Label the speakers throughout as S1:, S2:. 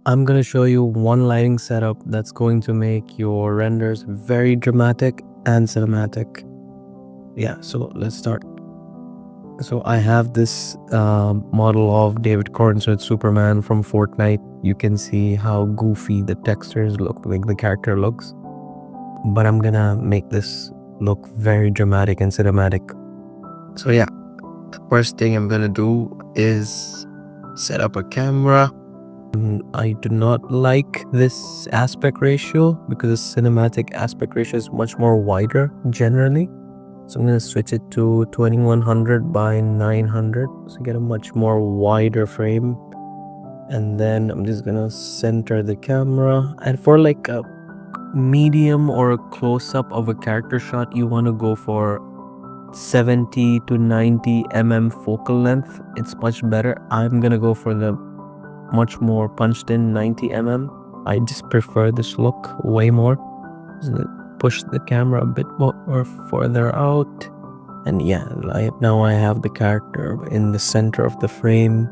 S1: I'm going to show you one lighting setup that's going to make your renders very dramatic and cinematic. Yeah, so let's start. So I have this model of David Cornsworth Superman from Fortnite. You can see how goofy the textures look, like the character looks. But I'm gonna make this look very dramatic and cinematic. So yeah, the first thing I'm gonna do is set up a camera. I do not like this aspect ratio because the cinematic aspect ratio is much more wider generally. So I'm going to switch it to 2100 by 900 so get a much more wider frame. And then I'm just going to center the camera. And for like a medium or a close-up of a character shot, you want to go for 70 to 90 focal length. It's much better. I'm going to go for the much more punched in 90 I just prefer this look way more. Push the camera a bit more further out, and yeah, now I have the character in the center of the frame,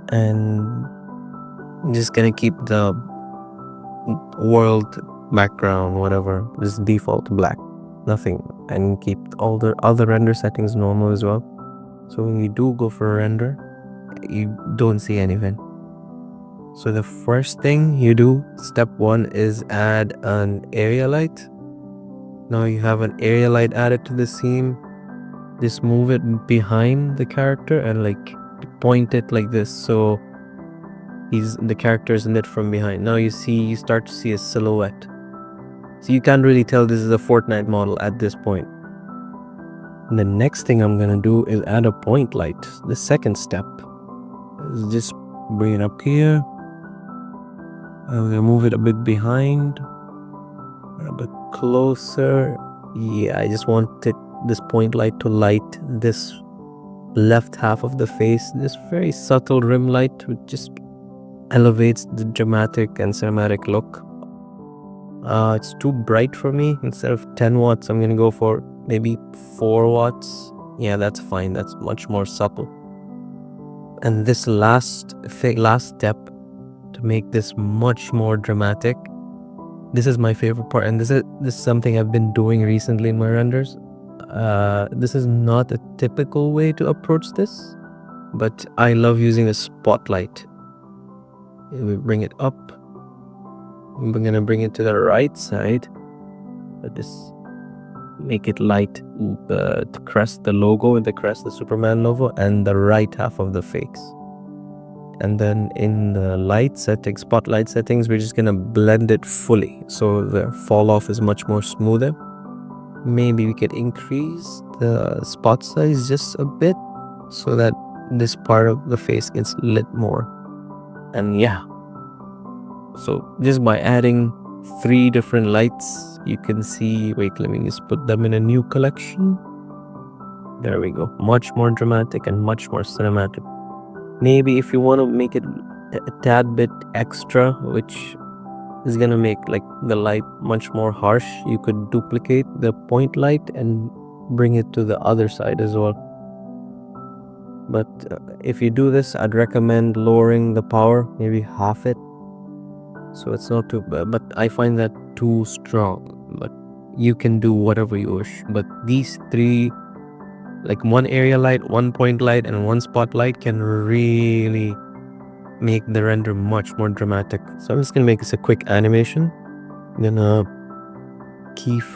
S1: and I'm just gonna keep the world background, whatever, just default black, nothing, and keep all the other render settings normal as well. So when you do go for a render, you don't see anything. So the first thing you do, step 1, is add an area light. Now you have an area light added to the scene. Just move it behind the character and like point it like this, so the character is lit from behind. Now you start to see a silhouette. So you can't really tell this is a Fortnite model at this point. And the next thing I'm gonna do is add a point light. The second step is just bring it up here. I'm gonna move it a bit behind, a bit closer. Yeah, I just wanted this point light to light this left half of the face. This very subtle rim light which just elevates the dramatic and cinematic look. It's too bright for me. Instead of 10 watts, I'm gonna go for maybe 4 watts. Yeah, that's fine. That's much more subtle. And this last step to make this much more dramatic, this is my favorite part, and this is something I've been doing recently in my renders. This is not a typical way to approach this, but I love using a spotlight. We bring it up. We're gonna bring it to the right side. Just make it light the crest, the logo, the crest, the Superman logo, and the right half of the face. And then in the spotlight settings, we're just gonna blend it fully, so the fall off is much more smoother. Maybe we could increase the spot size just a bit so that this part of the face gets lit more. And yeah, so just by adding 3 different lights, you can see, wait, let me just put them in a new collection. There we go. Much more dramatic and much more cinematic. Maybe if you want to make it a tad bit extra, which is gonna make like the light much more harsh, you could duplicate the point light and bring it to the other side as well. But if you do this, I'd recommend lowering the power, maybe half it, so it's not too bad. But I find that too strong. But you can do whatever you wish. But these 3, like 1 area light, 1 point light, and 1 spotlight, can really make the render much more dramatic. So I'm just gonna make this a quick animation. I'm gonna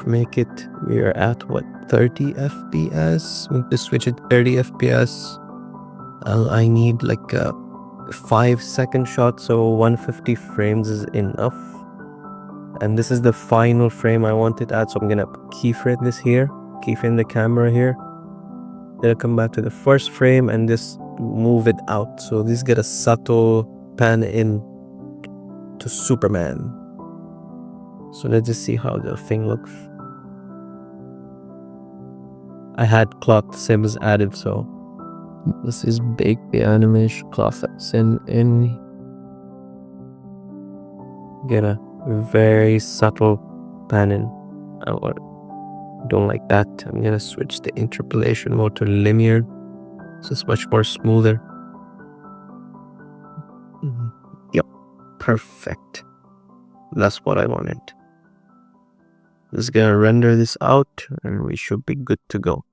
S1: make it, we are at what, 30 FPS. We just switch it to 30 FPS. I need like a 5-second shot, so 150 frames is enough. And this is the final frame I want it at, so I'm gonna keyframe this here, keyframe the camera here. Then I'll come back to the first frame and just move it out. So this get a subtle pan in to Superman. So let's just see how the thing looks. I had cloth sims added, so this is bake the animation cloth sim in. Get a very subtle pan in. Don't like that. I'm gonna switch the interpolation mode to linear, so it's much more smoother. Yep, Perfect. That's what I wanted. Just gonna render this out and we should be good to go.